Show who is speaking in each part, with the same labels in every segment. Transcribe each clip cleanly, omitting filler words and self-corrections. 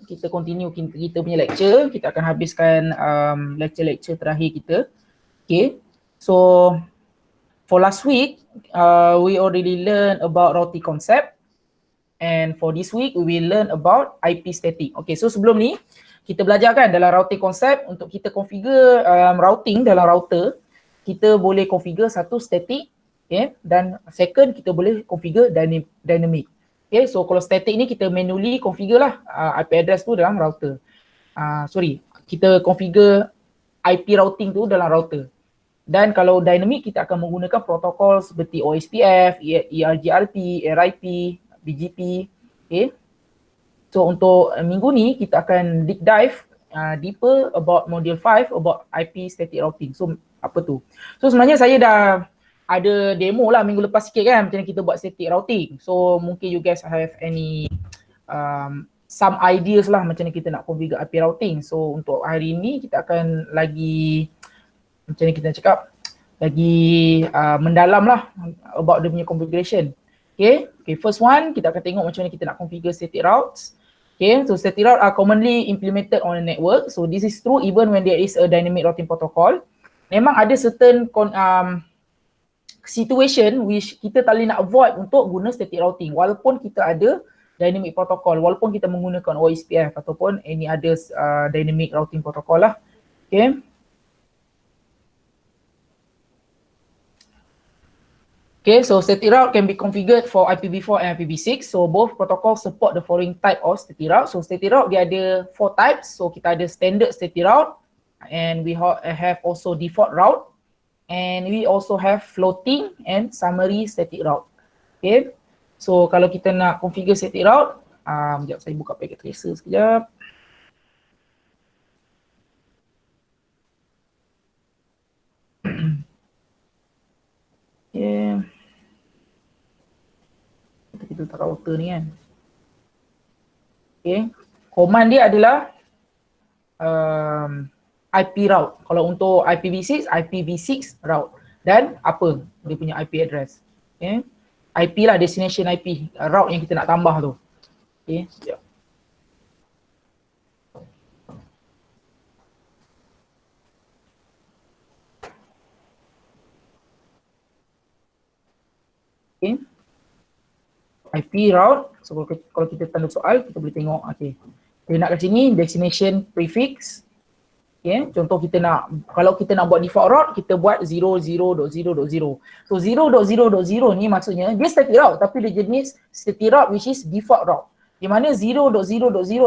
Speaker 1: kita continue kita punya lecture. Kita akan habiskan lecture-lecture terakhir kita. Okay, so for last week, we already learned about routing concept. And for this week, we will learn about IP static. Okay, so sebelum ni, kita belajar kan dalam routing concept untuk kita configure routing dalam router, kita boleh configure satu static, okay, dan second kita boleh configure dynamic. Okay, so kalau static ni kita manually configure lah IP address tu dalam router. Kita configure IP routing tu dalam router. Dan kalau dynamic kita akan menggunakan protokol seperti OSPF, ERGRP, RIP, BGP. Okay. So untuk minggu ni kita akan deep dive deeper about module 5 about IP static routing. So apa tu? So sebenarnya saya dah ada demo lah minggu lepas sikit kan macam mana kita buat static routing. So mungkin you guys have any some ideas lah macam mana kita nak configure IP routing. So untuk hari ni kita akan lagi macam ni kita cakap lagi mendalam lah about dia punya configuration. Okay, first one kita akan tengok macam mana kita nak configure static routes. Okay, so static route are commonly implemented on a network. So this is true even when there is a dynamic routing protocol. Memang ada certain situation which kita tak boleh nak avoid untuk guna static routing walaupun kita ada dynamic protocol, walaupun kita menggunakan OSPF ataupun any other dynamic routing protocol lah. Okay. Okay, so static route can be configured for IPv4 and IPv6. So both protocols support the following type of static route. So static route dia ada 4 types. So kita ada standard static route and we have also default route. And we also have floating and summary static route. Okay, so kalau kita nak configure static route, sekejap saya buka packet tracer sekejap. Okay, kita letak router ni kan. Okay, command dia adalah IP route. Kalau untuk IPv6, IPv6 route. Dan apa? Dia punya IP address. Okay. IP lah, destination IP. Route yang kita nak tambah tu. Okay, sekejap. Okay. IP route. So kalau kita tanda soal, kita boleh tengok. Okay. Kita nak kat sini, destination prefix. Okay, contoh kita nak, kalau kita nak buat default route, kita buat 00.0.0. So 0.0.0 ni maksudnya dia static route tapi dia jenis static route which is default route. Di mana 0.0.0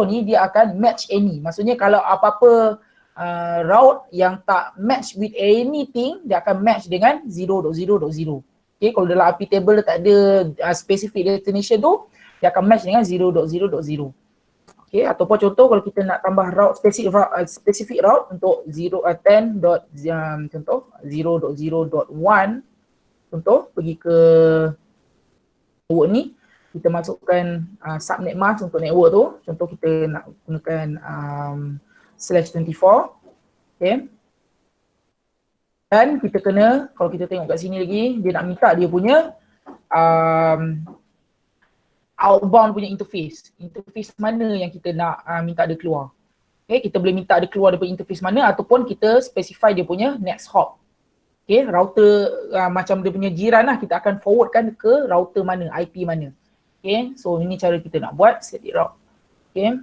Speaker 1: ni dia akan match any. Maksudnya kalau apa-apa route yang tak match with anything, dia akan match dengan 0.0.0. Okay, kalau dalam IP table dia tak ada specific destination tu, dia akan match dengan 0.0.0. Okay, ataupun contoh kalau kita nak tambah route specific route untuk 10. Contoh 0.0.1, contoh pergi ke network ni, kita masukkan subnet mask untuk network tu. Contoh kita nak gunakan /24. Okay. Dan kita kena, kalau kita tengok kat sini lagi, dia nak minta dia punya outbound punya interface. Interface mana yang kita nak minta dia keluar. Okay, kita boleh minta dia keluar daripada interface mana ataupun kita specify dia punya next hop. Okay, router macam dia punya jiran lah, kita akan forwardkan ke router mana, IP mana. Okay, so ini cara kita nak buat static route. Okay.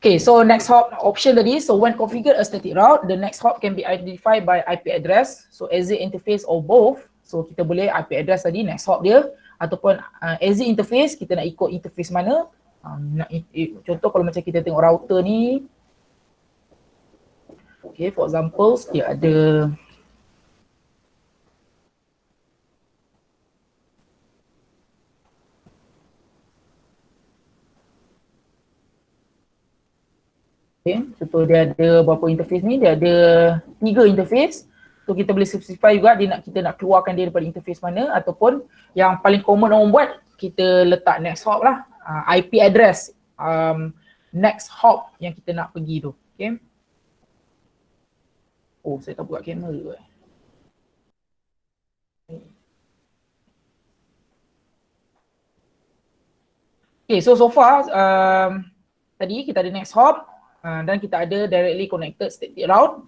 Speaker 1: Okay, so next hop option tadi, so when configured a static route, the next hop can be identified by IP address, so exit interface or both. So kita boleh IP address tadi next hop dia ataupun exit interface, kita nak ikut interface mana. Contoh kalau macam kita tengok router ni. Okay, for example dia ada contoh dia ada berapa interface ni, dia ada 3 interface. So kita boleh specify juga kita nak keluarkan dia daripada interface mana ataupun yang paling common orang buat, kita letak next hop lah, IP address next hop yang kita nak pergi tu. Okay. Oh, saya tak buka kamera tu. Okay, so far tadi kita ada next hop dan kita ada directly connected static route.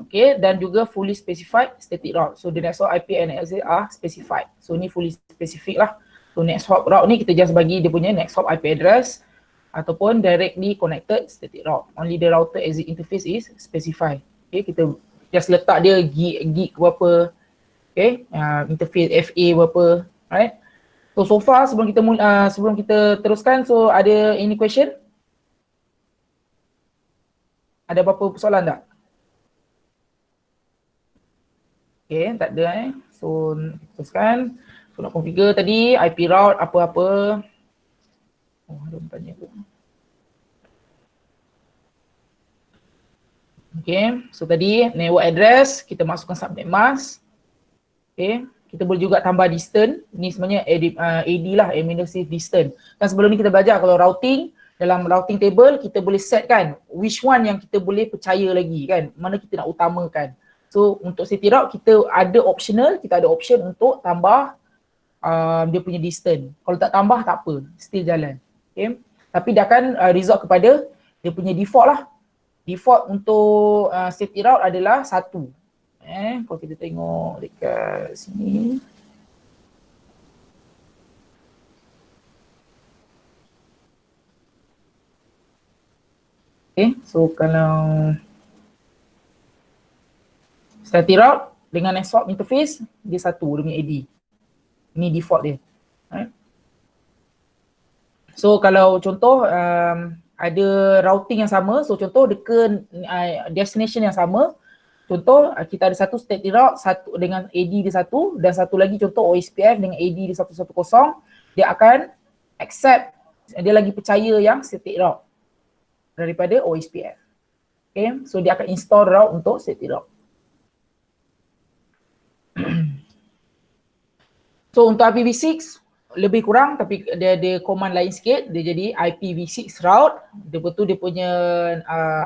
Speaker 1: Okay, dan juga fully specified static route. So the next hop IP and NLZ are specified. So ni fully specific lah. So next hop route ni kita just bagi dia punya next hop IP address ataupun directly connected static route. Only the router exit interface is specified. Okay, kita just letak dia gig berapa, okay, interface FA berapa, right? So far sebelum kita teruskan, so ada any question? Ada apa-apa soalan tak? Okay, tak ada So teruskan. So nak configure tadi IP route apa-apa. Oh, ada orang tanya tu. Okay, so tadi network address kita masukkan subnet mask. Okay, kita boleh juga tambah distance. Ni sebenarnya AD lah, administrative distance. Kan sebelum ni kita belajar kalau routing, dalam routing table kita boleh set kan which one yang kita boleh percaya lagi kan, mana kita nak utamakan. So untuk static route kita ada optional, kita ada option untuk tambah dia punya distance. Kalau tak tambah tak apa, still jalan. Okay. Tapi dia akan result kepada dia punya default lah. Default untuk static route adalah 1. Kalau kita tengok dekat sini. Okay, so kalau static route dengan next hop interface, dia 1, dia punya AD. Ini default dia. Right? So kalau contoh ada routing yang sama, so contoh dekat destination yang sama, contoh kita ada satu static route, satu dengan AD dia 1 dan satu lagi contoh OSPF dengan AD dia 110, dia akan accept, dia lagi percaya yang static route daripada OSPF. Okay, so dia akan install route untuk static route. So untuk IPv6 lebih kurang tapi dia ada command lain sikit, dia jadi IPv6 route. Dia betul dia punya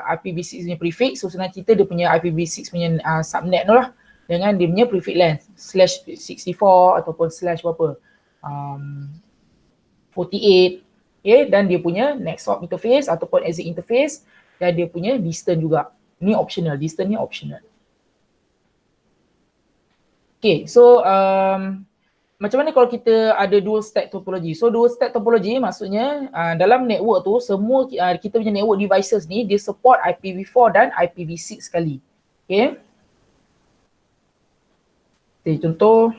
Speaker 1: IPv6 punya prefix. So senang cerita dia punya IPv6 punya subnet tu lah dengan dia punya prefix length /64 ataupun / berapa 48, okay, dan dia punya next hop interface ataupun exit interface dan dia punya distance juga. Ni optional, distance ni optional. Okay, so macam mana kalau kita ada dual stack topology? So dual stack topology maksudnya dalam network tu semua kita punya network devices ni dia support IPv4 dan IPv6 sekali. Okay. Okay, contoh.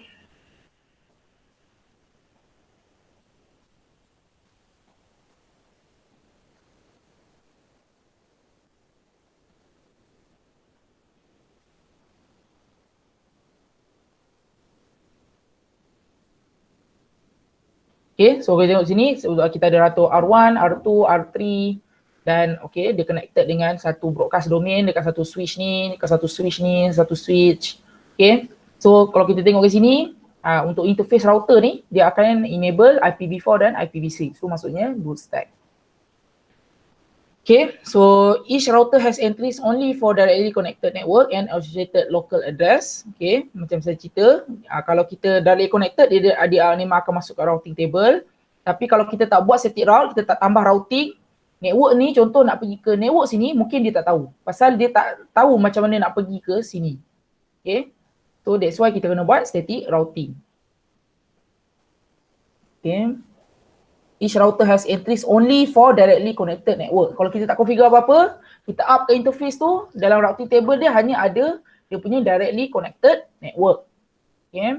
Speaker 1: Okay, so kita tengok sini kita ada router R1, R2, R3 dan okay, dia connected dengan satu broadcast domain dekat satu switch ni, dekat satu switch ni, satu switch. Okay, so kalau kita tengok ke sini untuk interface router ni dia akan enable IPv4 dan IPv6. So maksudnya dual stack. Okay, so each router has entries only for directly connected network and associated local address. Okay, macam saya cerita, kalau kita directly connected, dia memang akan masuk ke routing table. Tapi kalau kita tak buat static route, kita tak tambah routing, network ni contoh nak pergi ke network sini, mungkin dia tak tahu. Pasal dia tak tahu macam mana nak pergi ke sini. Okay, so that's why kita kena buat static routing. Okay. Each router has entries only for directly connected network. Kalau kita tak configure apa-apa, kita up ke interface tu, dalam routing table dia hanya ada dia punya directly connected network. Okay.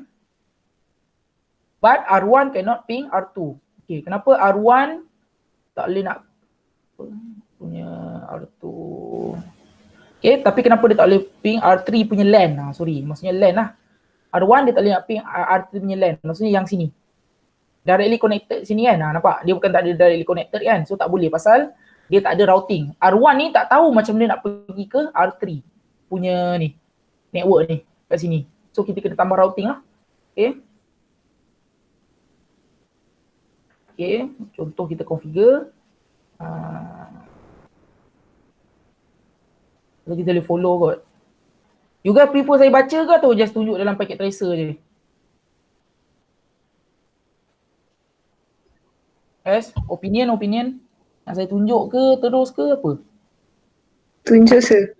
Speaker 1: But R1 cannot ping R2. Okay, kenapa R1 tak boleh nak punya R2? Okay, tapi kenapa dia tak boleh ping R3 punya LAN? Maksudnya LAN lah. R1 dia tak boleh nak ping R3 punya LAN, maksudnya yang sini. Directly connected sini kan, nampak? Dia bukan tak ada directly connected kan, so tak boleh pasal dia tak ada routing. R1 ni tak tahu macam mana nak pergi ke R3 punya ni, network ni kat sini. So kita kena tambah routing lah. Okay. Okay, contoh kita configure. So kita boleh follow kot. You guys prefer saya baca ke atau just tunjuk dalam packet tracer je? Opinion. Nak saya tunjuk ke terus ke apa?
Speaker 2: Tunjuk sir.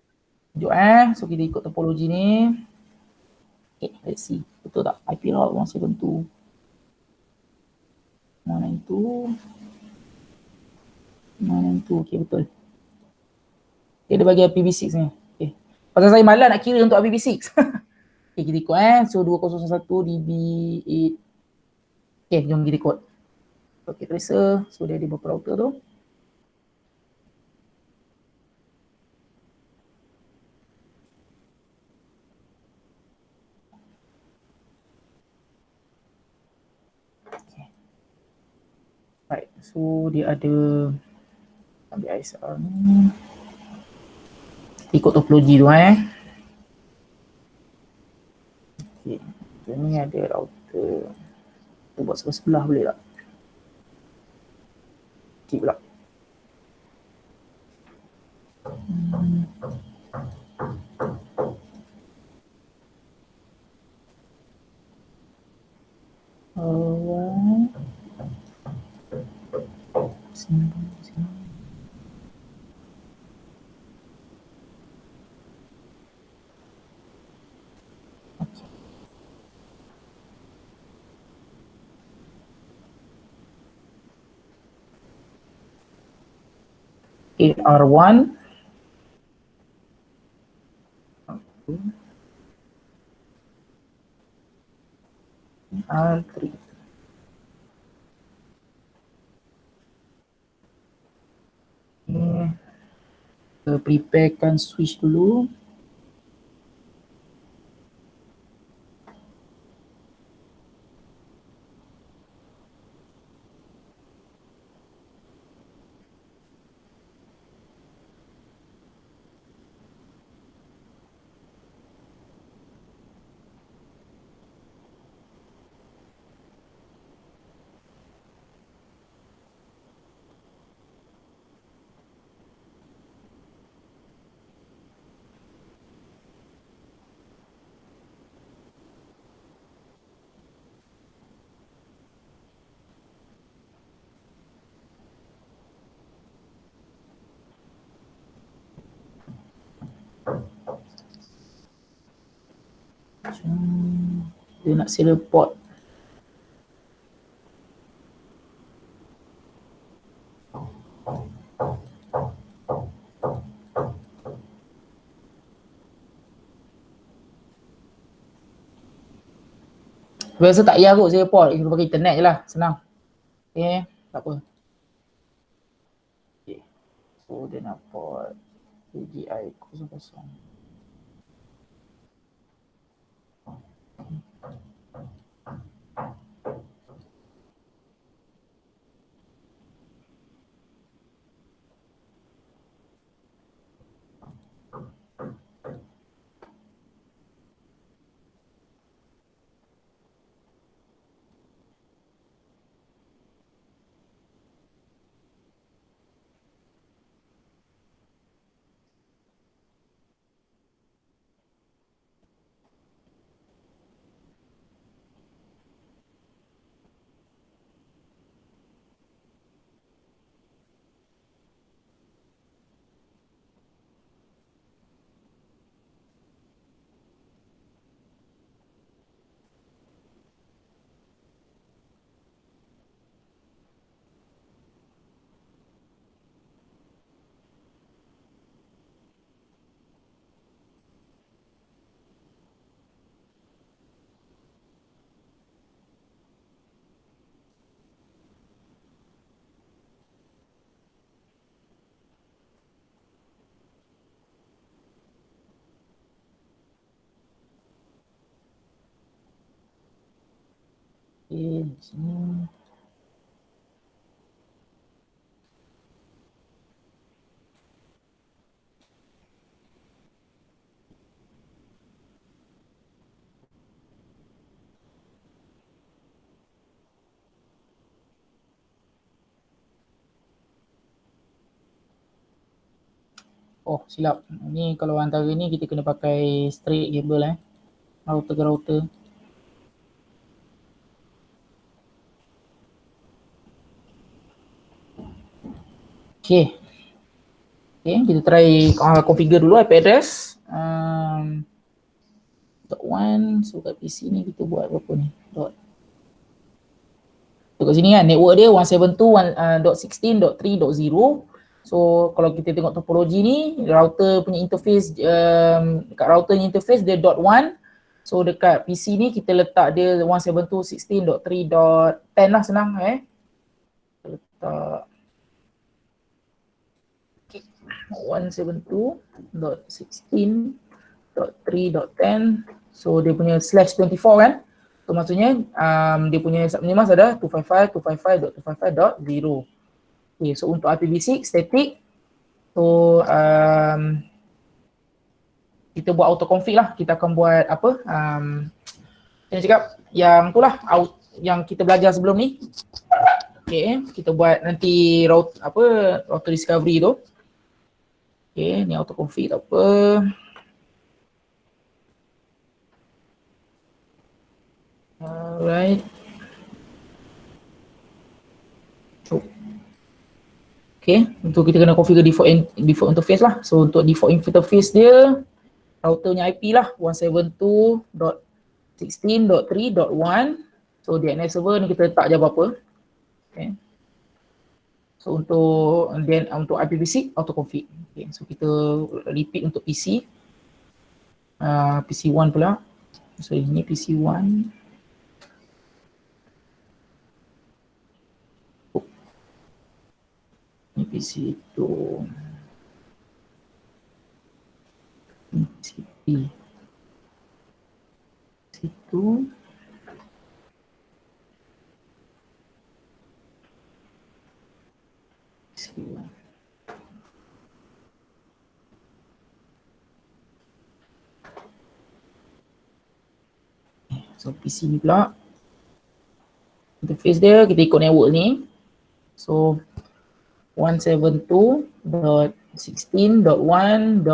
Speaker 1: Tunjuk so kita ikut topologi ni. Okay, let's see. Betul tak? IP route 172. Mana itu? Okay, betul. Okay, dia bagi IPv6 ni. Okay. Pasal saya malas nak kira untuk IPv6. Okay, kita ikut so 2001 DB8. Okay, jom kita ikut. Okay, tracer. So dia ada beberapa router tu. Okay. Right, so dia ada ambil ISR ni. Ikut topologi tu Okay. Ni ada router. Kita buat sebelah-sebelah boleh tak? Okay pula. Sini. Okay, R1. R3. Kita preparekan switch dulu. Dia nak serial port. Biasa tak payah kot serial port, kita pakai internet je lah, senang. Okay, tak apa. Okay. So dia nak port AGI 00. Okay, di sini. Oh, silap. Ni kalau antara ni kita kena pakai straight cable router ke router. Okay. Okay, kita try configure dulu IP address. .1, so kat PC ni kita buat berapa ni? So kat sini kan network dia 172.16.3.0. So kalau kita tengok topologi ni, router punya interface, dekat router punya interface dia .1. So dekat PC ni kita letak dia 172.16.3.10 lah, senang kita letak 172.16.3.10. So dia punya /24 kan. So maksudnya dia punya subname mask ada 255.255.255.0. Okay, so untuk IPv6 static, so kita buat auto config lah. Kita akan buat apa? Saya cakap yang tu lah, yang kita belajar sebelum ni. Okay, kita buat nanti router discovery tu. Okay, ni auto config tak apa. Alright. Okay, untuk kita kena configure default interface lah. So untuk default interface dia, routernya IP lah 172.16.3.1. So DNS server ni kita letak je apa-apa. Okay. So untuk IPv6 auto config. Okay, so kita repeat untuk PC. PC1 pula. So ini PC1. Ini PC2. PC2. PC1. So PC ni pula interface dia, kita ikut network ni. So 172.16.1.10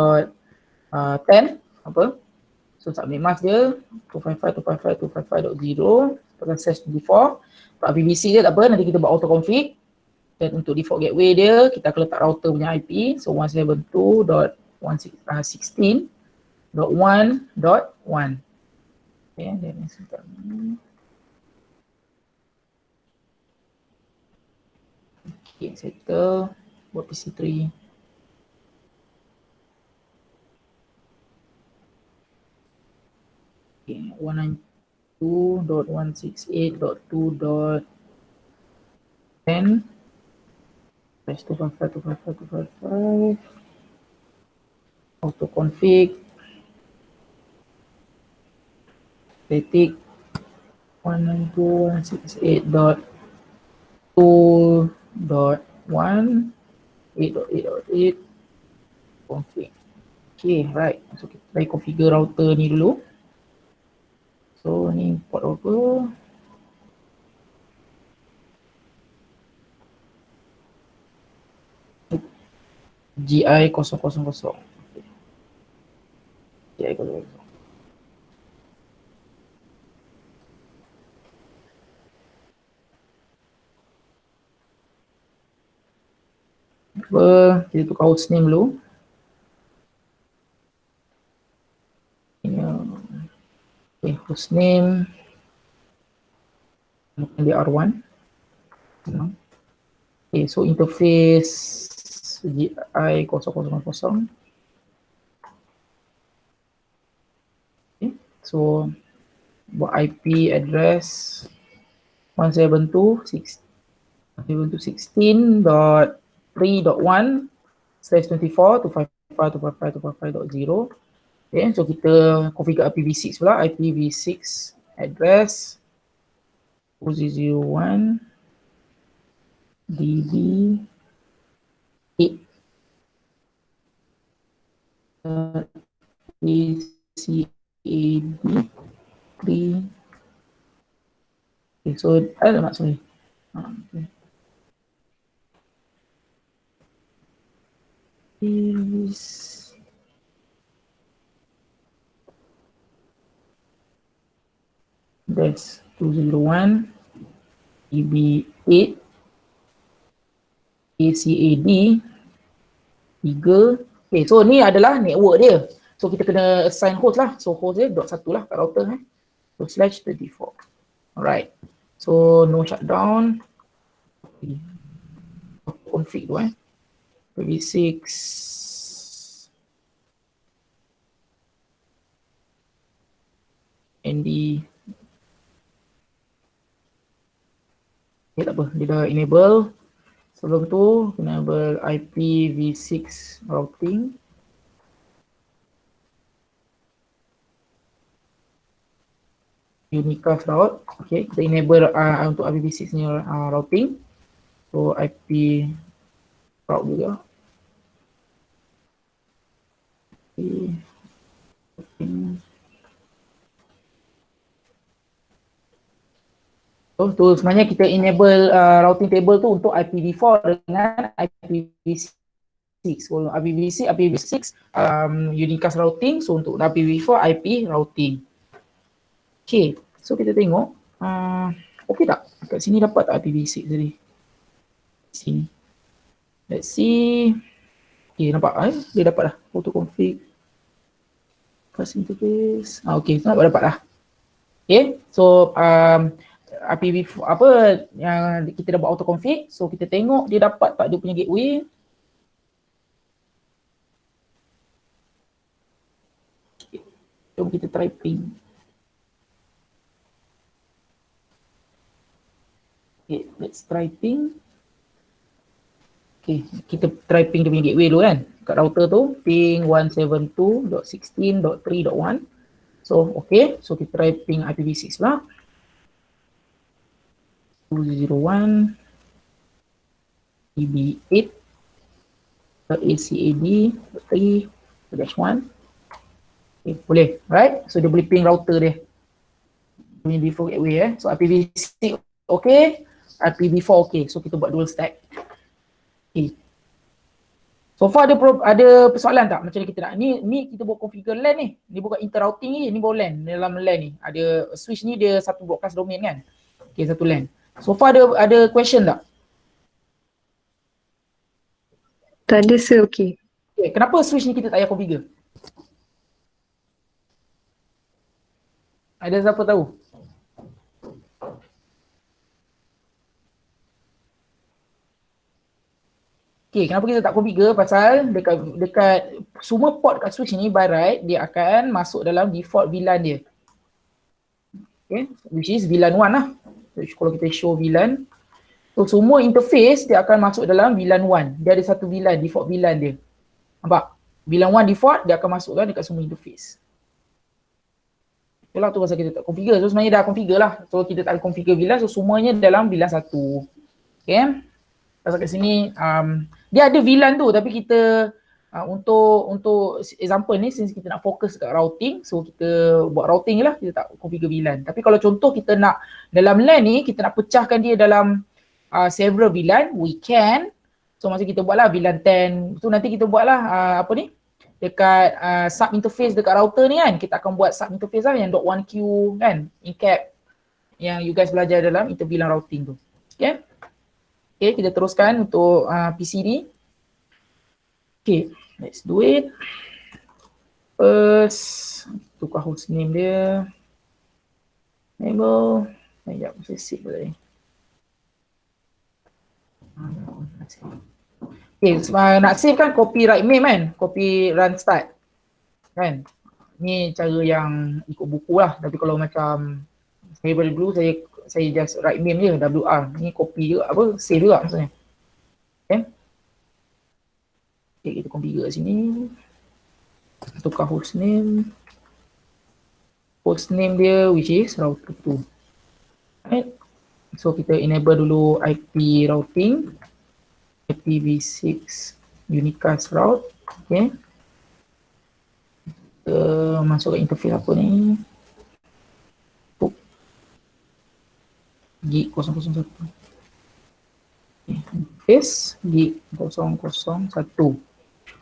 Speaker 1: apa? So subnet mask dia 255.255.255.0 pakai /24. Untuk IPv6 dia tak apa, nanti kita buat auto config. Dan untuk default gateway dia, kita akan letak router punya IP. So 172.16.1.1. Okay, dan sebentar ni. Okay, settle. Buat PC3. Okay, 192.168.2.10. Press 255.255.255. Auto config. Static 192.168.2.1 8.8.8 config. Okay, right. So kita try configure router ni dulu. So ni port apa? GI 000. GI 000. Kita tukar hostname dulu. Okay, hostname dia R1. Okay, so interface GI 000. Okay, so buat IP address 172.16.3.1/24 Okay, so kita configure IPv6 pula. IPv6 address 001 DB 8 ACAD 3. Okay, so sorry. Okay. That's 201 DB8 ACAD 3. Okay, so ni adalah network dia. So kita kena assign host lah. So host dia .1 lah kat router. So /34. Alright. So no shutdown. Config tu IPv6. ND. Okay, tak apa. Dia dah enable. Sebelum tu kena enable IPv6 routing. Unicast route. Okay, kita enable untuk IPv6 ni routing. So IP route juga. Okay. So tu sebenarnya kita enable routing table tu untuk IPv4 dengan IPv6. So IPv6 unicast routing. So untuk IPv4 IP routing. Okay, so kita tengok okay tak? Kat sini dapat tak IPv6 tadi? Sini. Let's see. Okay, nampak dia dapat dah. Auto config. Class interface. Okay, dapat dah. Okay, so IPv4 apa yang kita dah buat auto config. So kita tengok dia dapat tak dia punya gateway. Okay. Jom kita try ping. Okay, let's try ping. Okay, kita try ping dia punya gateway dulu kan. Kat router tu, ping 172.16.3.1. So, okay. So, kita try ping IPv6 lah. 201 EB8 ACAD 3-1. Okay, boleh. Right? So, dia boleh ping router dia. Punya default gateway So, IPv6 okay. IPv4 okay. So, kita buat dual stack. Okay. So far ada persoalan tak macam ni kita nak ni kita buat configure LAN ni. Ni bukan inter routing ni baru LAN. Dalam LAN ni ada switch ni dia satu broadcast domain kan. Okay, satu LAN. So far ada question tak?
Speaker 2: Tak ada sir, okay.
Speaker 1: Okay, kenapa switch ni kita tak payah configure? Ada siapa tahu? Okay, kenapa kita tak configure? Pasal dekat semua port kat switch ni by right, dia akan masuk dalam default VLAN dia. Okay, which is VLAN 1 lah. So, kalau kita show VLAN, so semua interface dia akan masuk dalam VLAN 1. Dia ada satu VLAN, default VLAN dia. Nampak? VLAN 1 default, dia akan masukkan dekat semua interface. Itulah tu pasal kita tak configure. So sebenarnya dah configure lah. So kita tak configure VLAN, so semuanya dalam VLAN 1. Okay. Pasal kat sini, dia ada VLAN tu tapi kita untuk example ni since kita nak fokus kat routing, so kita buat routing je lah, kita tak configure VLAN. Tapi kalau contoh kita nak dalam LAN ni, kita nak pecahkan dia dalam several VLAN, we can. So masa kita buat lah VLAN 10, so nanti kita buat lah apa ni, dekat sub interface dekat router ni kan, kita akan buat sub interface lah yang .1q kan, encap yang you guys belajar dalam inter VLAN routing tu. Okay. Okay, kita teruskan untuk PC ni. Okay, let's do it. First, tukar host name dia. Enable. Sekejap, saya save boleh. Okay, nak save kan copy write main kan? Copy run start. Kan? Ni cara yang ikut buku lah. Tapi kalau macam saya dulu saya just write main je, WR. Ni copy juga, apa, save juga maksudnya. Okay. Okay, kita configure kat sini. Tukar host name. Host name dia which is router 2. Right. So kita enable dulu IP routing. IPv6 unicast route. Okay. Kita masuk ke interface apa ni. Gig 001. Interface gig 001.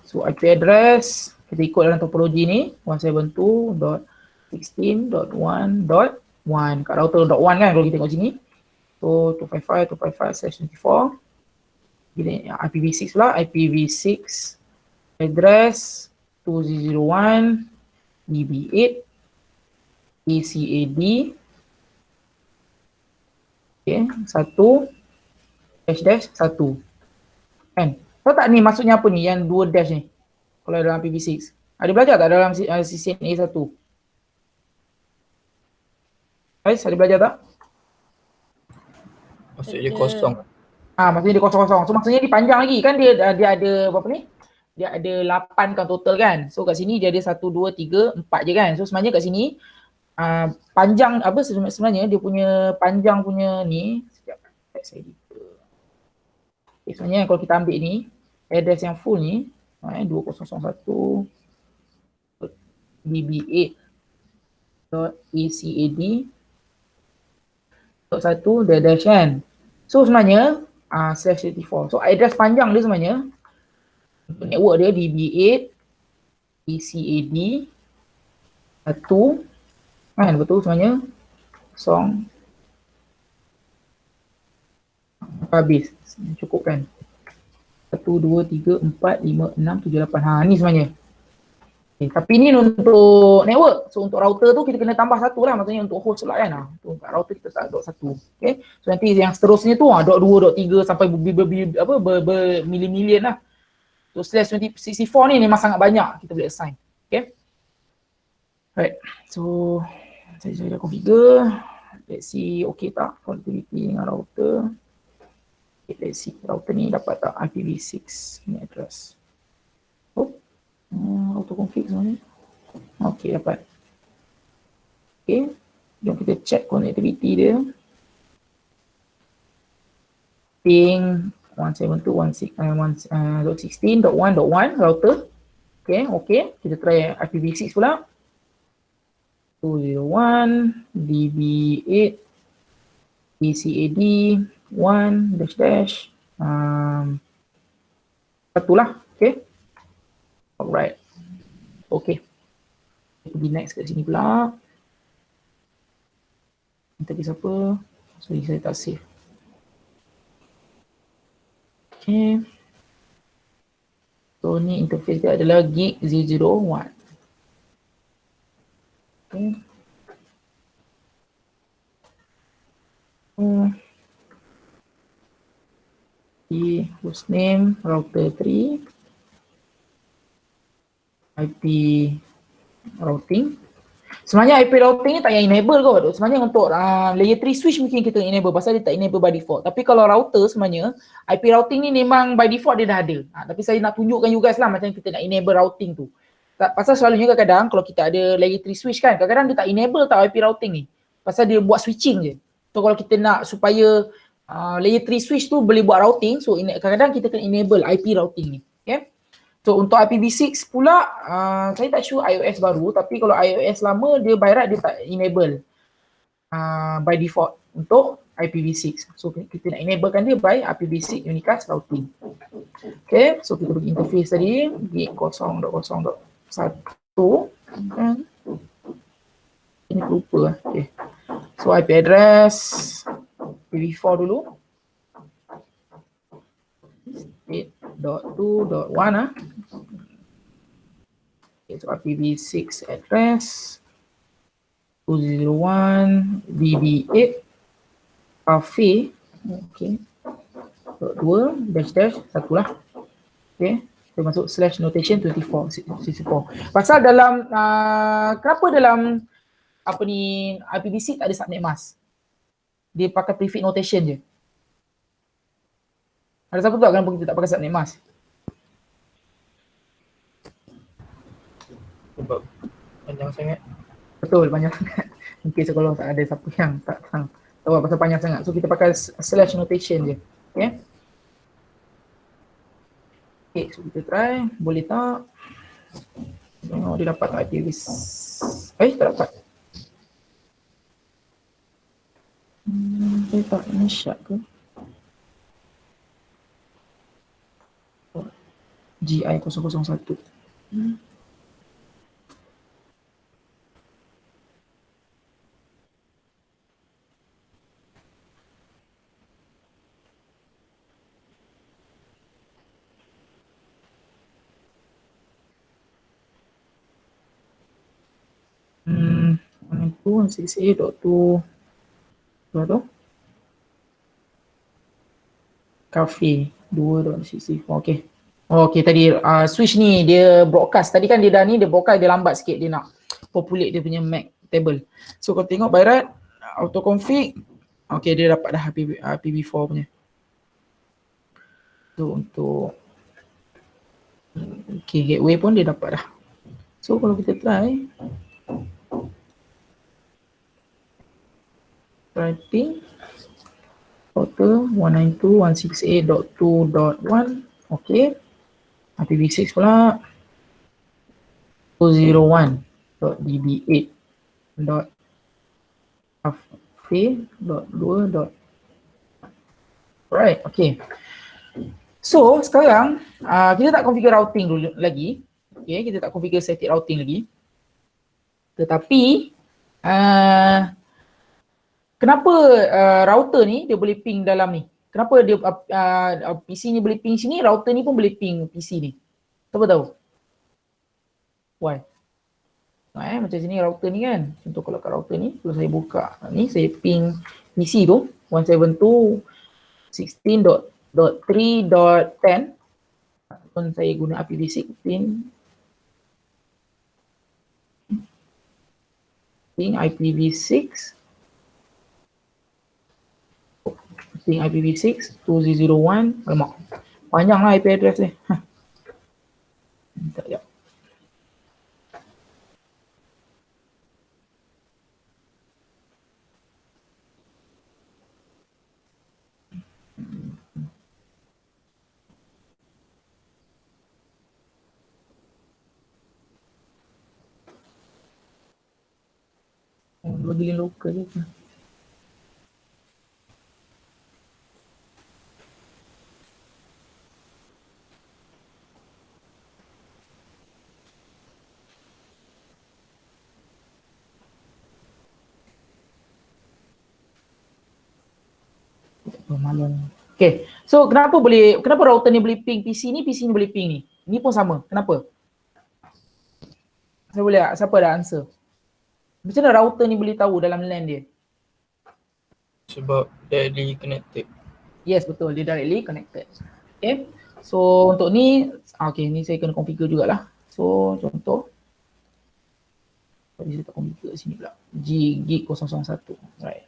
Speaker 1: So IP address kita ikut dalam topologi ni 172.16.1.1 kat router .1 kan kalau kita tengok sini. So 255.255/24. IPv6 pula, IPv6 address 2001 DB8 ACAD okay, 1 -1 kan. Tahu tak ni maksudnya apa ni yang 2 dash ni kalau dalam IPv6? Ada belajar tak dalam CCNA 1? Guys, ada belajar tak?
Speaker 3: Maksudnya dia kosong.
Speaker 1: Maksudnya dia kosong-kosong. So maksudnya dia panjang lagi kan, dia ada berapa ni? Dia ada 8 kan total kan. So kat sini dia ada 1 2 3 4 je kan. So sebenarnya kat sini panjang apa sebenarnya dia punya panjang punya ni sekejap. Saya okay, sebenarnya kalau kita ambil ni address yang full ni 2001 db8.acad .1 dash kan. So sebenarnya /34. So address panjang dia sebenarnya untuk network dia db8 acad 1 kan, betul sebenarnya kosong habis cukup kan 1 2 3 4 5 6 7 8. Ni sebenarnya. Okay, tapi ni untuk network. So untuk router tu kita kena tambah satu lah, maksudnya untuk host pula kan. Untuk router kita tak dot 1. Okay. So nanti yang seterusnya tu dot 2 dot 3 sampai bermillion lah. So /64 ni memang sangat banyak kita boleh assign. Okay. Right. So saya dah configure. Let's see okay tak connectivity dengan router. Okay, let's see router ni dapat tak IPv6 ni address. Auto config sebenarnya. Okay, dapat. Okay, jom kita check connectivity dia. Ping 172.168.1.1 router. Okay, kita try IPv6 pula. 201 db8 acad 1 dash satu lah. Okay. Alright. Okay. Kita pergi next kat sini pula. Tadi siapa? Sorry, saya tak save. Okay. So ni interface dia adalah gig Z01. Okay. Di hostname router 3. IP routing. Sebenarnya IP routing ni tak payah enable kot. Sebenarnya untuk layer 3 switch mungkin kita enable pasal dia tak enable by default. Tapi kalau router sebenarnya IP routing ni memang by default dia dah ada. Tapi saya nak tunjukkan you guys lah macam kita nak enable routing tu. Pasal selalunya kadang-kadang kalau kita ada layer 3 switch kan, kadang-kadang dia tak enable tau IP routing ni. Pasal dia buat switching je. So kalau kita nak supaya layer 3 switch tu boleh buat routing, so kadang-kadang kita kena enable IP routing ni. Okay. So untuk IPv6 pula, saya tak sure iOS baru, tapi kalau iOS lama dia by right dia tak enable by default untuk IPv6. So kita nak enablekan dia by IPv6 unicast routing. Okay, so kita pergi interface tadi, gig 0.0.1 kan. Ini lupa. Okay. So IP address IPv4 dulu. 8.2.1 Okay, so IPv6 address 201 db8 cafe okay .2 dash satu lah. Okay, kita masuk slash notation 24 pasal dalam kenapa dalam apa ni IPv6 tak ada subnet mask, dia pakai prefix notation je. Ada siapa tahu kenapa kita tak pakai subnet mask?
Speaker 3: Sebab panjang sangat.
Speaker 1: Betul, panjang sangat. Mungkin kalau tak ada siapa yang tak tahu pasal panjang sangat. So kita pakai slash notation je. Okay. Okay, so kita try. Boleh tak? Tengok dia dapat tak IPv6. Tak dapat. Dia tak ini syak ke? GI001. 192.168.2 apa tu? Cafe 2.64. Okay. Okay, tadi switch ni dia broadcast. Tadi kan dia dah ni, dia broadcast, dia lambat sikit, dia nak populate dia punya Mac table. So kau tengok by right, auto config. Okay, dia dapat dah IPv4 punya. So untuk okay, gateway pun dia dapat dah. So kalau kita try ping router 192.168.2.1. okay. IPv6 pula 201.db8.cafe.2. Right, okay. So sekarang kita tak configure routing dulu lagi. Okay, kita tak configure static routing lagi. Tetapi kenapa router ni dia boleh ping dalam ni? Kenapa dia PC ni boleh ping sini, router ni pun boleh ping PC ni? Siapa tahu? Why? Macam sini router ni kan. Contoh kalau kat router ni, kalau saya buka ni, saya ping PC tu 172.16.3.10 ataupun saya guna IPv6 ping IPv6 201. Alamak, panjang lah IP address ni. Sekejap. Bagi lokal je. Malam. Okay, so kenapa router ni boleh ping PC ni boleh ping ni? Ni pun sama. Kenapa? Siapa ada answer? Macam mana router ni boleh tahu dalam LAN dia?
Speaker 3: Sebab directly connected.
Speaker 1: Yes, betul. Dia directly connected. Okay. So untuk ni, okay, ni saya kena configure jugalah. So contoh, tadi saya tak configure sini pula. Gig 001. Right.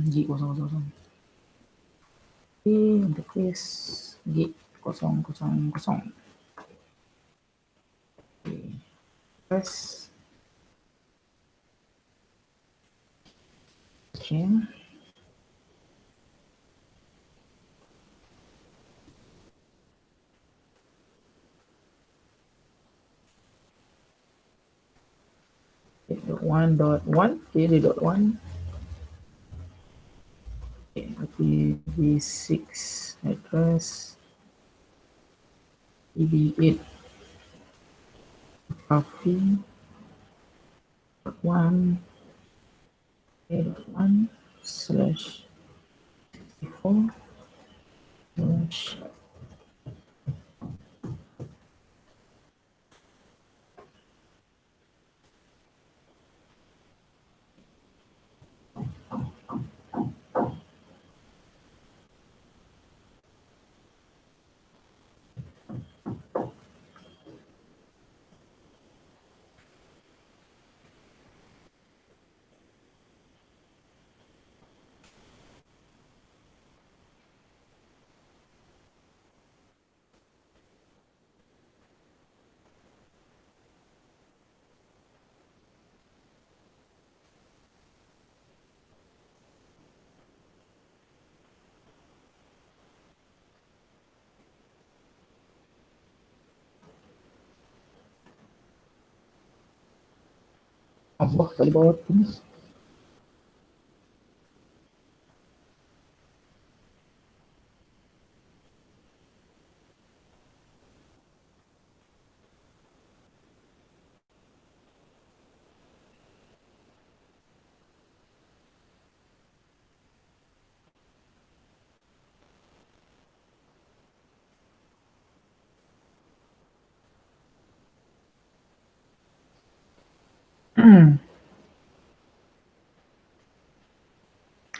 Speaker 1: Gig 000. Okay, interface gig 000. Okay. Press. Okay. .1.1. Okay, dia .1. Okay, IPv6 address EB8 cafe 1 1 slash 64 slash Allah kali bawah tu.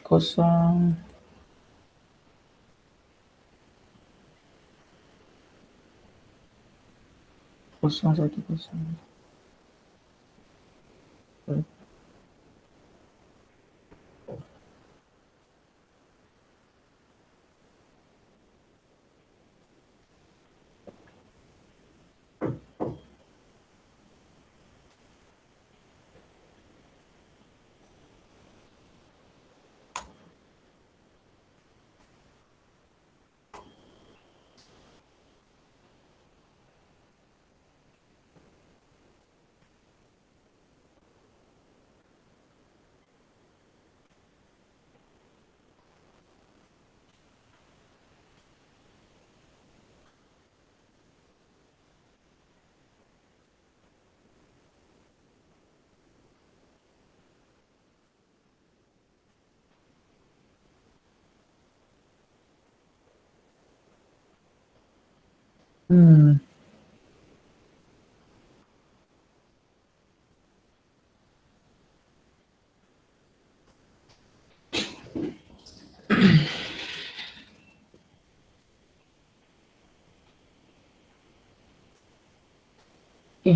Speaker 1: Kosong. Kosong satu kosong.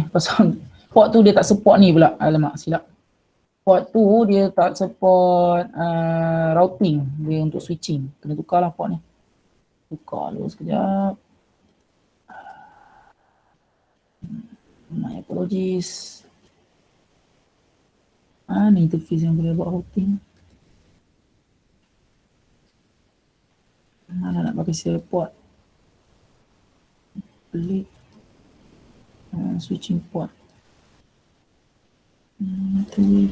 Speaker 1: Pasal port tu dia tak support ni pula. Alamak, silap. Port tu dia tak support routing. Dia untuk switching. Kena tukar lah port ni. Tukar dulu sekejap. My apologies. Ni interface yang boleh buat routing. Mana nak pakai serial port. Pelik. Switching port. Tu.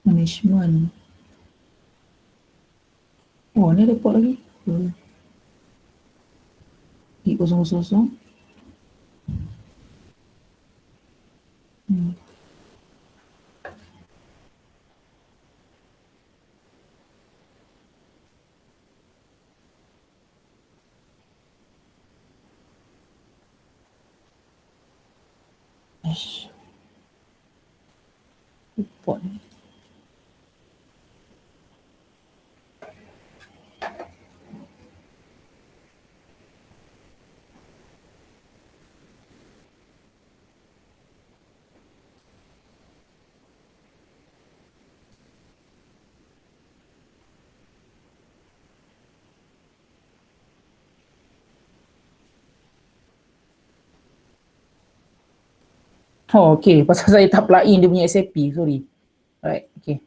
Speaker 1: Management. Oh, ni ada port lagi. G000. Port ni. Oh, okay. Pasal saya tak plug in dia punya SAP. Sorry. Alright, okay.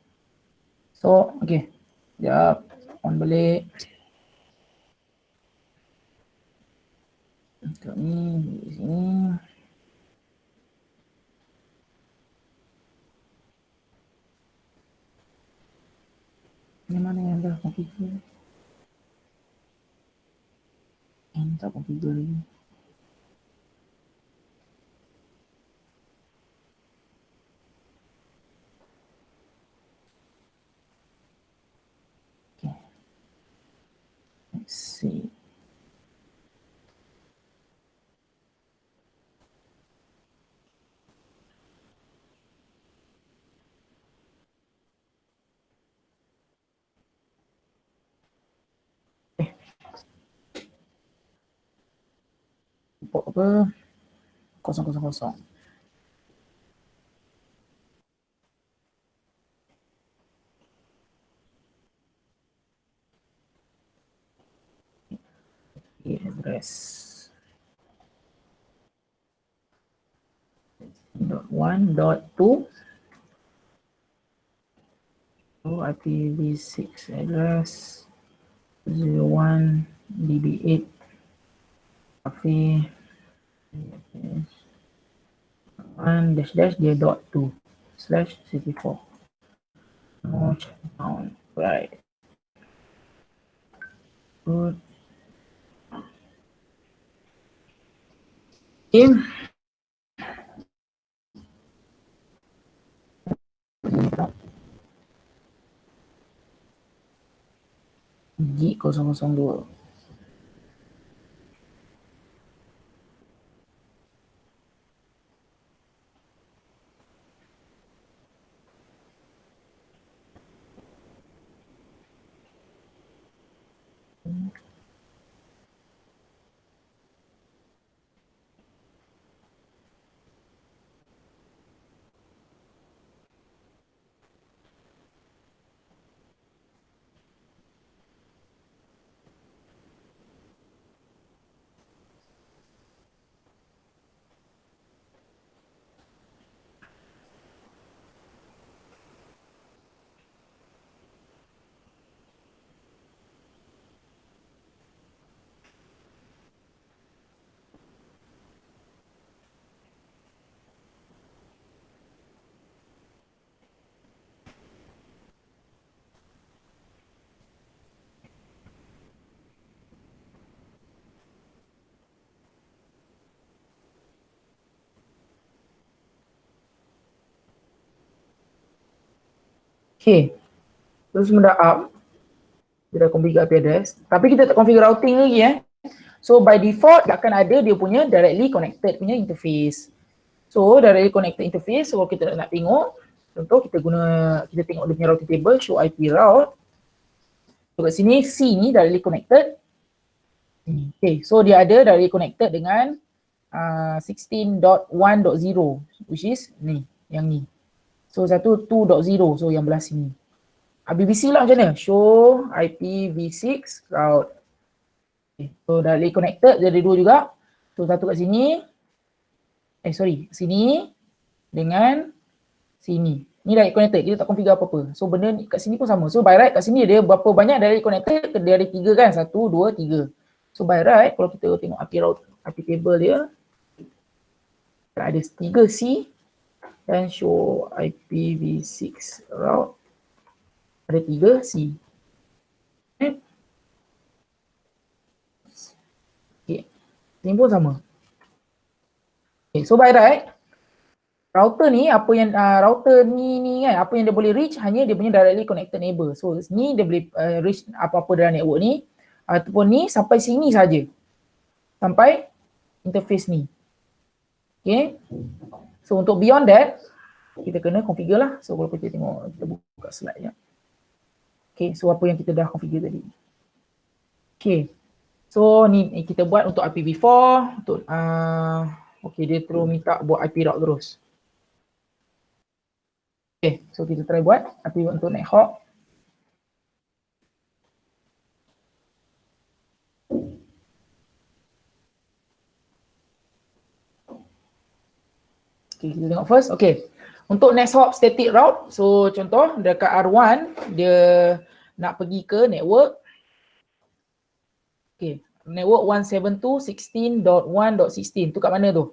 Speaker 1: So, okay. Sekejap. On balik. Untuk ni, di sini. Yang mana yang dah configure? Yang tak configure lagi. Okay. Let's see. Port apa? 000. Address. .1.2. IPv6 address 01 db8 cafe 1 dash dia .2 /64. No shutdown. Right. Good. Okay. gig 002. Okay, terus semua dah up, kita dah configure IP address, tapi kita tak configure routing lagi So by default akan ada dia punya directly connected punya interface. So directly connected interface, so kita nak tengok, contoh kita tengok dia punya routing table, show IP route. So kat sini C ni directly connected. Okay, so dia ada directly connected dengan 16.1.0 which is ni, yang ni. So satu 2.0, so yang belah sini. IPv6 lah macam mana? Show IPv6 route. Okay, so directly connected, dia ada dua juga. So satu kat sini, sini dengan sini. Ni direct connected, kita tak configure apa-apa. So benda ni kat sini pun sama. So by right kat sini dia berapa banyak direct connected, dia ada 3 kan? 1, 2, 3. So by right kalau kita tengok IP route, IP table dia ada 3 C dan show IPv6 route ada 3 C. Okay. Ini pun sama. Okay, so by right router ni apa yang router ni kan, apa yang dia boleh reach hanya dia punya directly connected neighbor. So ni dia boleh reach apa-apa dalam network ni ataupun ni sampai sini saja. Sampai interface ni. Okay. So untuk beyond that kita kena configure lah. So kalau kita tengok, kita buka slide ya. Okay, so apa yang kita dah configure tadi. Okay. So ni kita buat untuk IPv4 untuk okay, dia terus minta buat IP route terus. Okay, so kita try buat IP untuk Nighthawk. Okay, kita tengok first. Okay, untuk Nighthawk static route, so contoh dekat R1 dia nak pergi ke network. Okay, network 172.16.1.16 tu kat mana tu?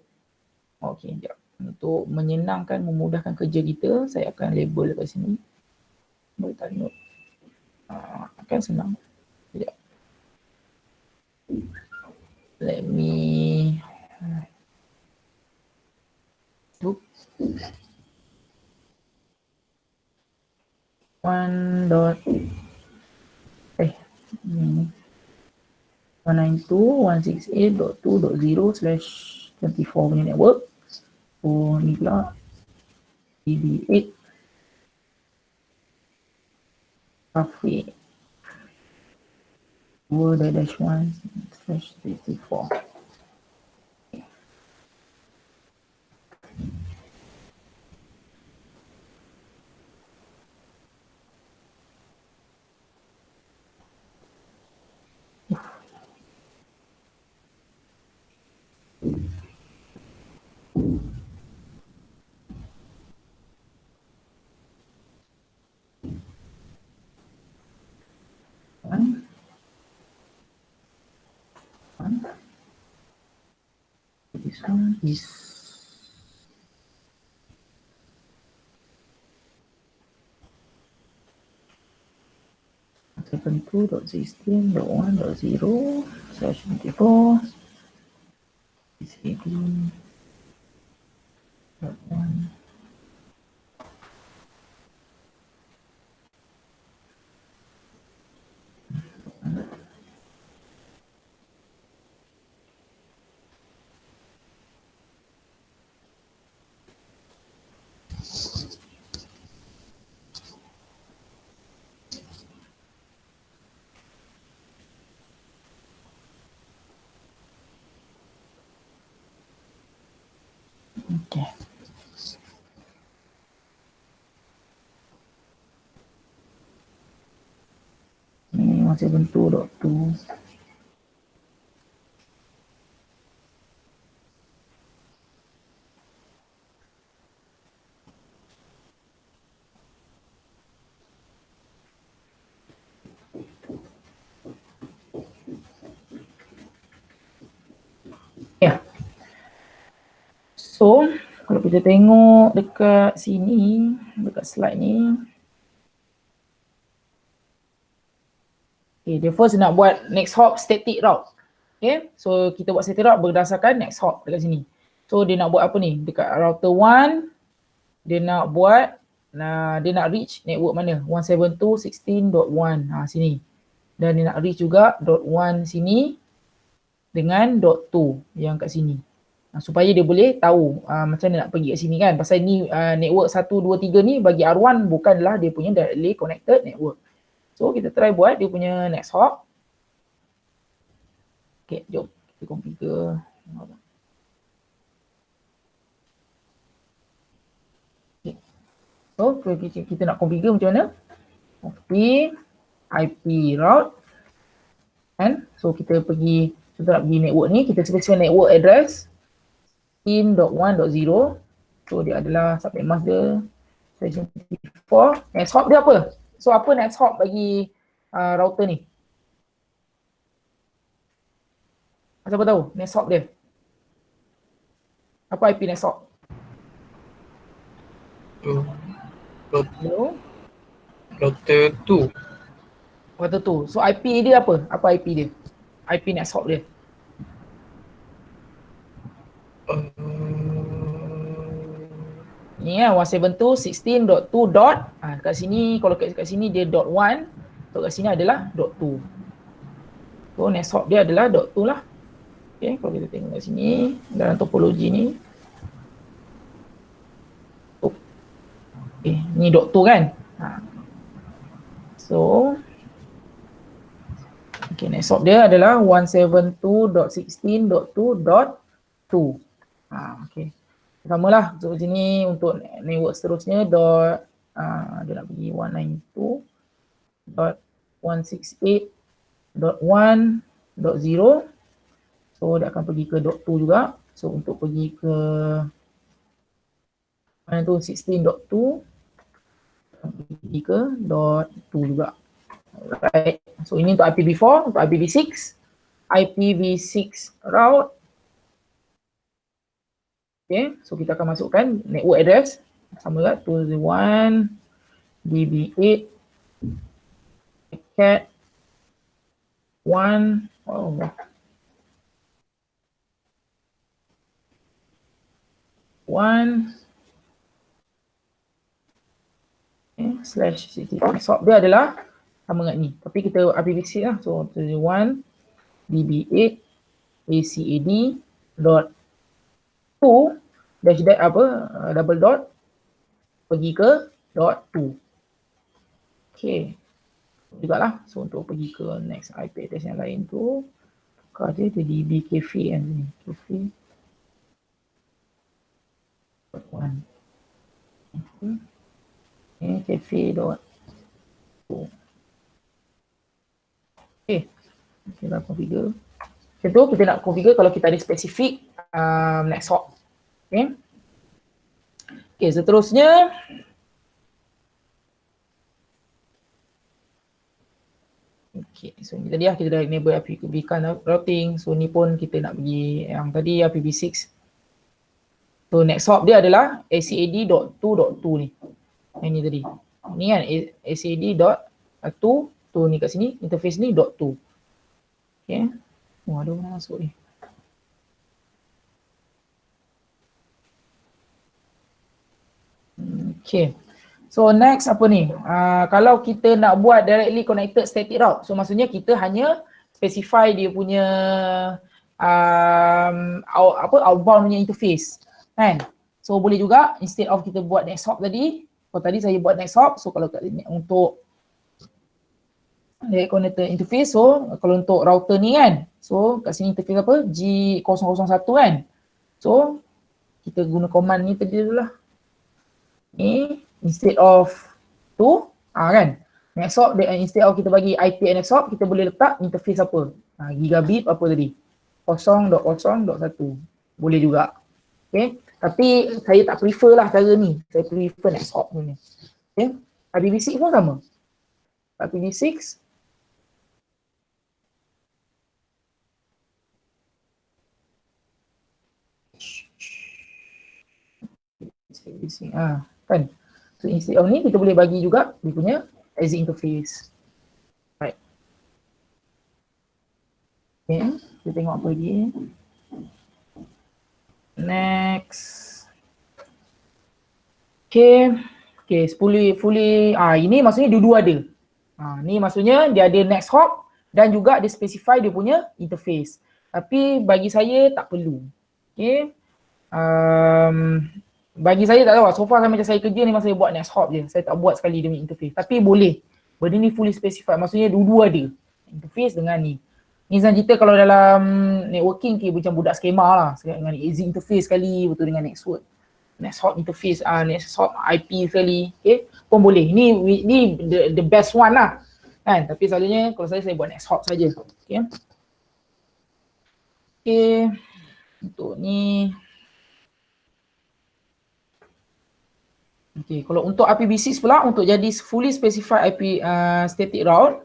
Speaker 1: Okay, sekejap. Untuk menyenangkan, memudahkan kerja kita, saya akan label kat sini. Boleh tak tengok? Akan senang. Sekejap. Let me... One dot 192.168.2.0/24 punya network. Oh ni pula DB8 traffic 2-1/34. This one is 72.16.1.0/24 is 18.1. Okay. Ni masih bentuk .2. Ya. So, kalau kita tengok dekat sini, dekat slide ni. Okay, dia first nak buat next hop static route. Okay, so kita buat static route berdasarkan next hop dekat sini. So dia nak buat apa ni? Dekat router 1, dia nak buat, dia nak reach network mana? 172.16.1, sini. Dan dia nak reach juga .1 sini dengan .2 yang kat sini. Supaya dia boleh tahu macam mana nak pergi kat sini kan. Pasal ni network 1, 2, 3 ni bagi R1 bukanlah dia punya directly connected network. So kita try buat dia punya next hop. Okay, jom kita configure. Okay. So kita nak configure macam mana? Copy IP route. Kan? So kita pergi, kita nak pergi network ni, kita specify network address in.1.0. So dia adalah subnet mask dia session 4. Next hop dia apa? So apa next hop bagi router ni? Siapa tahu next hop dia? Apa IP next hop? Hello?
Speaker 3: Router 2.
Speaker 1: Router 2. So IP dia apa? Apa IP dia? IP next hop dia? Ni 172.16.2 dot. Kat sini, kalau kat sini dia .1. So kat sini adalah .2. So next hop dia adalah .2 lah. Okay, kalau kita tengok kat sini dalam topologi ni. Okay, ni .2 kan? So okay, next hop dia adalah 172.16.2.2. Okay. Sama lah untuk sini, untuk network seterusnya dia nak pergi 192.168.1.0. So dia akan pergi ke .2 juga. So untuk pergi ke 192.16.2 pergi ke .2 juga. Right. So ini untuk IPv4, untuk IPv6. IPv6 route. Okay, so kita akan masukkan network address sama juga 201 db8 cat 1 slash city. So dia adalah sama dengan ni, tapi kita IPv6 lah. So 201 db8 acad dot 2 dash double dot pergi ke dot 2. Okay, jugalah. So untuk pergi ke next IP address yang lain tu, tukar je tu db cafe kan ni, cafe dot 1. Okay, cafe dot 2. Okay, kita dah configure. Macam tu kita nak configure kalau kita ada spesifik next hop. Okay. Okay, seterusnya okay, so ni tadi lah kita dah enable IP beacon routing. So ni pun kita nak pergi yang tadi IPv6. So next hop dia adalah acad.2.2 ni. Yang ni tadi. Ni kan acad.2 ni kat sini, interface ni .2. Okay. Ada mana masuk ni? Okay. So next apa ni? Kalau kita nak buat directly connected static route, so maksudnya kita hanya specify dia punya outbound punya interface, kan? So boleh juga instead of kita buat next hop tadi, kalau tadi saya buat next hop, so kalau untuk direct connected interface, so kalau untuk router ni kan, so kat sini interface apa? G001 kan? So kita guna command ni tadi dulu lah. Ni instead of 2 kan. Next hop instead of kita bagi IP and next hop, kita boleh letak interface apa. Gigabit apa tadi? 0.0.1. Boleh juga. Okay. Tapi saya tak prefer lah cara ni. Saya prefer next hop punya. Okay. IPv6 pun sama. IPv6 kan. So instead of ni kita boleh bagi juga dia punya exit interface. Right. Okay, kita tengok apa lagi. Next. Okay, fully ini maksudnya dua-dua ada. Ni maksudnya dia ada next hop dan juga dia specify dia punya interface. Tapi bagi saya tak perlu. Okay. Bagi saya tak tahu, so far macam saya kerja ni masa saya buat next hop je. Saya tak buat sekali demi interface. Tapi boleh. Benda ni fully specified. Maksudnya dua-dua ada. Interface dengan ni. Ni Zan cerita kalau dalam networking macam budak skema lah. Dengan exit interface sekali, betul dengan next hop interface, next hop IP sekali. Okay. Pun boleh. Ni the best one lah. Kan? Tapi selalunya kalau saya buat next hop saja. Okay. Okay. Untuk ni. Okay, kalau untuk IPv6 pula, untuk jadi fully specified IP static route,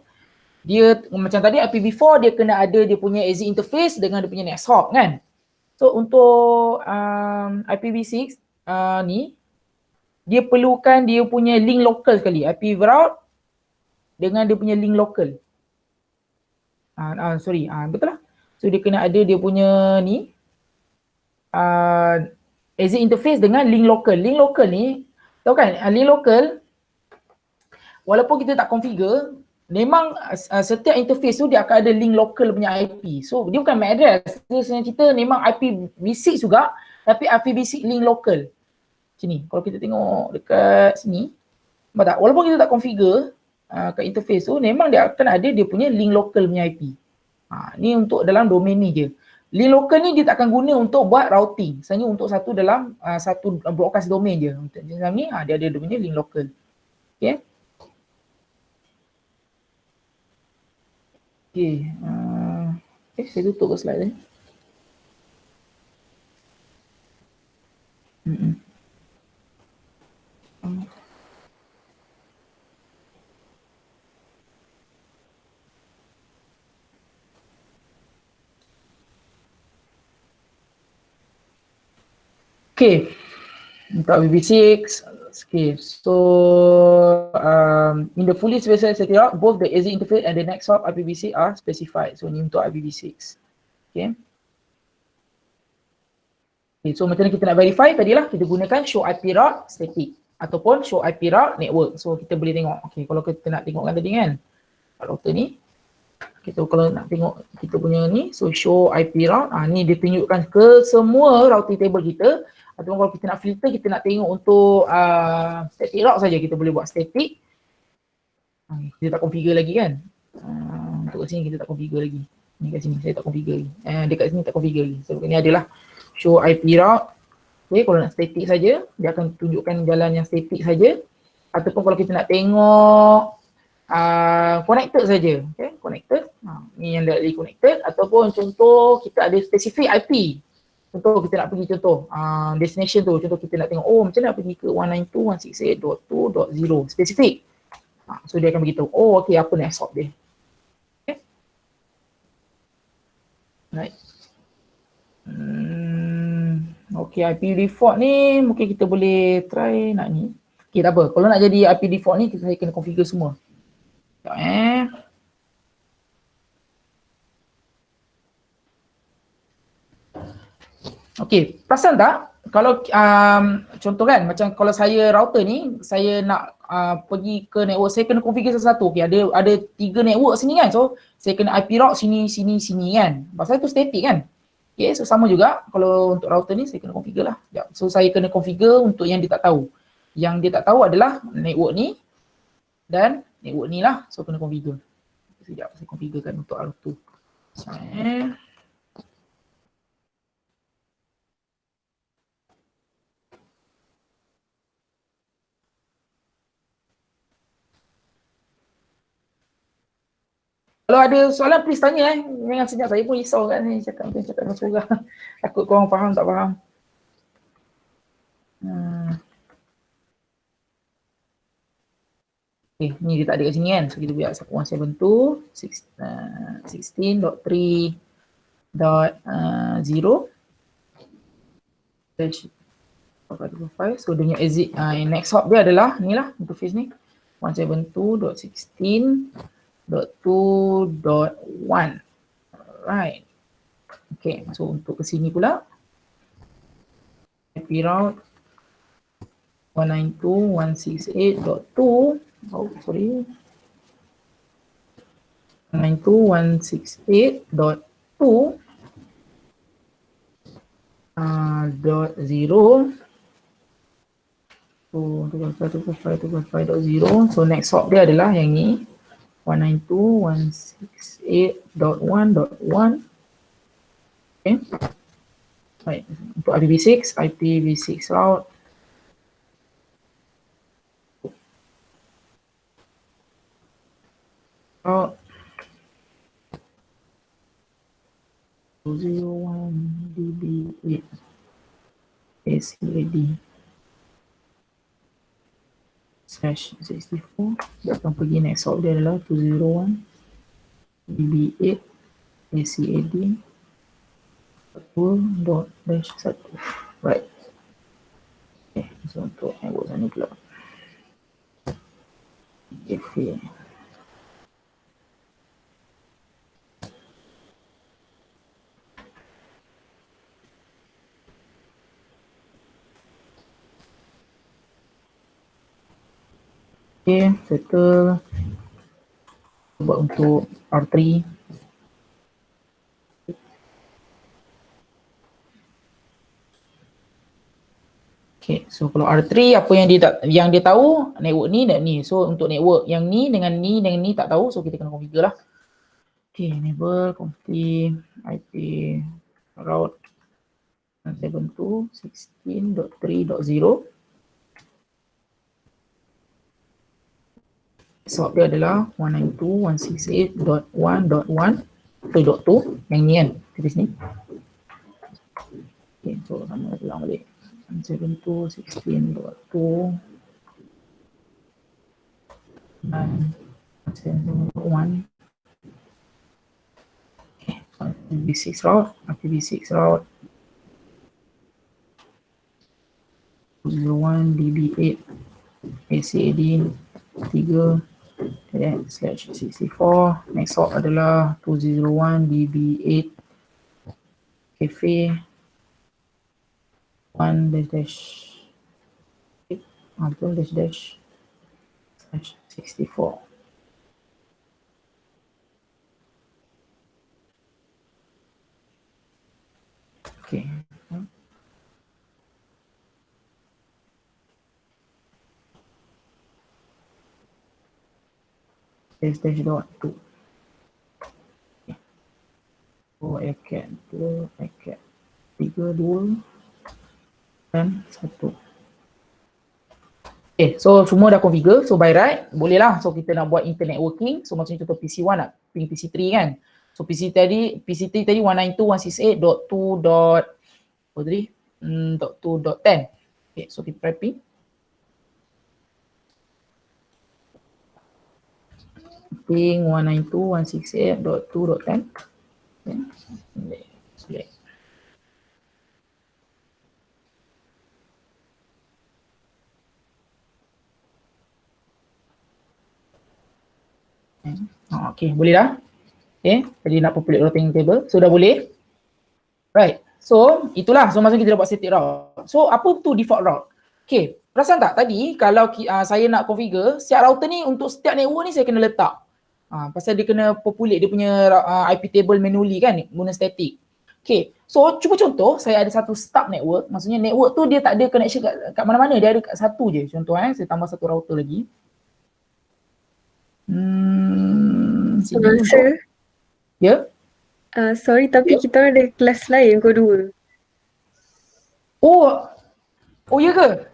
Speaker 1: dia macam tadi IPv4 dia kena ada dia punya exit interface dengan dia punya next hop kan. So untuk IPv6 ni, dia perlukan dia punya link local sekali, IP route dengan dia punya link local. Betul lah. So dia kena ada dia punya ni, exit interface dengan link local. Link local ni, tahu kan, link local walaupun kita tak configure, memang setiap interface tu dia akan ada link local punya IP. So dia bukan MAC address, dia sebenarnya cerita memang IPv6 juga, tapi IPv6 link local. Macam ni, kalau kita tengok dekat sini, nampak tak? Walaupun kita tak configure kat interface tu, memang dia akan ada dia punya link local punya IP. Ni untuk dalam domain ni je. Link local ni dia tak akan guna untuk buat routing. Sebenarnya untuk satu dalam satu broadcast domain je. Untuk dalam ni dia ada dia punya link local. Okay. Okay. Saya tutup ke slide ni. Okay, untuk IPv6, okay, so in the fully specified setting out, both the exit interface and the next hop IPv6 are specified. So ni untuk IPv6. Okay. Okay, so macam mana kita nak verify tadilah, kita gunakan show IP route static ataupun show IP route network. So kita boleh tengok, okay, kalau kita nak tengokkan tadi kan, router ni, kita kalau nak tengok kita punya ni, so show IP route, ni dia tunjukkan ke semua routing table kita. Ataupun kalau kita nak filter, kita nak tengok untuk static route saja, kita boleh buat static. Kita tak configure lagi kan. Untuk kat sini kita tak configure lagi. Ni kat sini saya tak configure lagi. Dekat sini tak configure lagi. So ni adalah show IP route. Okay, kalau nak static saja, dia akan tunjukkan jalan yang static saja. Ataupun kalau kita nak tengok connected saja. Okay, connected. Ni yang directly connected. Ataupun contoh kita ada specific IP. Contoh kita nak pergi destination tu, contoh kita nak tengok macam mana nak pergi ke 192.168.2.0 spesifik. So dia akan beritahu, okey apa next hop dia. Okay. Right. Okay, IP default ni mungkin kita boleh try nak ni. Okay, tak apa. Kalau nak jadi IP default ni saya kena configure semua. Sekejap Okay, perasan tak kalau contoh kan macam kalau saya router ni, saya nak pergi ke network, saya kena configure satu-satu. Okay, ada 3 network sini kan, so saya kena IP route sini kan, pasal itu static kan. Okay, so sama juga kalau untuk router ni saya kena configure lah. So saya kena configure untuk yang dia tak tahu. Yang dia tak tahu adalah network ni dan network ni lah, so kena configure. Sekejap saya configurekan untuk router. Kalau ada soalan please tanya Jangan senyap, saya pun risau kat ni cakap dengan seorang. Takut korang faham tak faham. Okay, ni dia tak ada kat sini kan. So kita buat 16.3.0 dash 5. So dia punya exit next hop dia adalah ni lah interface ni 172.16.2.1. Alright. Okay, so untuk ke sini pula IP route 192.168.2. Oh, sorry. 192.168.2 .0 255.255.0. So next hop dia adalah yang ni 192.168.1.1. Okay. Baik, untuk IPv6 route route 201 db8 ACAD /64. Dia akan pergi next hop dia adalah 201 db8 ACAD 1.1. Right. Okay, so untuk network sana pula cafe. Okay, settle. Buat untuk R3. Okay, so kalau R3 apa yang dia tahu network ni dan ni. So untuk network yang ni dengan ni tak tahu, so kita kena configure lah. Okay, enable config IP route 172.16.3.0. So dia adalah 192.168.1.1 .2 yang ni kan, di sini. Okay, so sama ulang balik. 172.16.2 dan 171. Okay, IPv6 route 201 db8 ACAD 3/64. Next hop adalah 201 db8 cafe 1 dash 64. Okay. Dash dot 2. Okay. Oh, ACAT 2, ACAT 3, 2 dan 1. Okay, so semua dah configure. So by right, boleh lah. So kita nak buat internet working. So maksudnya contoh PC1 nak ping PC3 kan. So PC3 tadi 192.168.2. Apa tadi? 2.10. Okay, so kita try ping. Ping 192.168.2.10. Okay. Select. Okay, boleh dah. Okay, jadi nak populate routing table. So dah boleh. Right. So itulah. So maksudnya kita dah buat static route. So apa tu default route? Okay, perasan tak tadi kalau saya nak configure setiap router ni untuk setiap network ni saya kena letak. Pasal dia kena populate dia punya IP table manually kan guna static. Okay, so cuba contoh saya ada satu stub network. Maksudnya network tu dia tak ada connection kat mana-mana. Dia ada kat satu je. Contoh saya tambah satu router lagi.
Speaker 2: Sir,
Speaker 1: Ya?
Speaker 2: sorry tapi kita ada kelas lain pukul 2.
Speaker 1: Oh ya ke?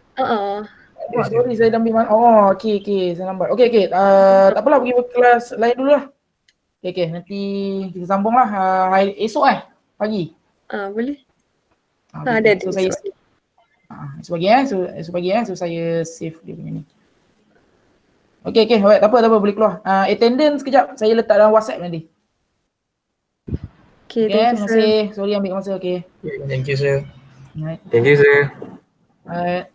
Speaker 1: Sorry saya dah ambil okey saya lambat. Okey tak apalah pergi kelas lain dulu lah. Okay, nanti kita sambung lah hari esok pagi.
Speaker 2: Boleh.
Speaker 1: Okay,
Speaker 2: Ada
Speaker 1: so saya
Speaker 2: esok.
Speaker 1: esok pagi esok pagi so saya save dia punya ni. Okay, alright, tak apa, boleh keluar. Attendance sekejap, saya letak dalam WhatsApp nanti.
Speaker 2: Okay,
Speaker 1: Okay,
Speaker 2: thank you
Speaker 1: terima
Speaker 2: sir.
Speaker 1: kasih. Sorry ambil masa, okay.
Speaker 3: Thank you, sir.
Speaker 1: Alright.
Speaker 4: Thank you, sir.
Speaker 1: Alright.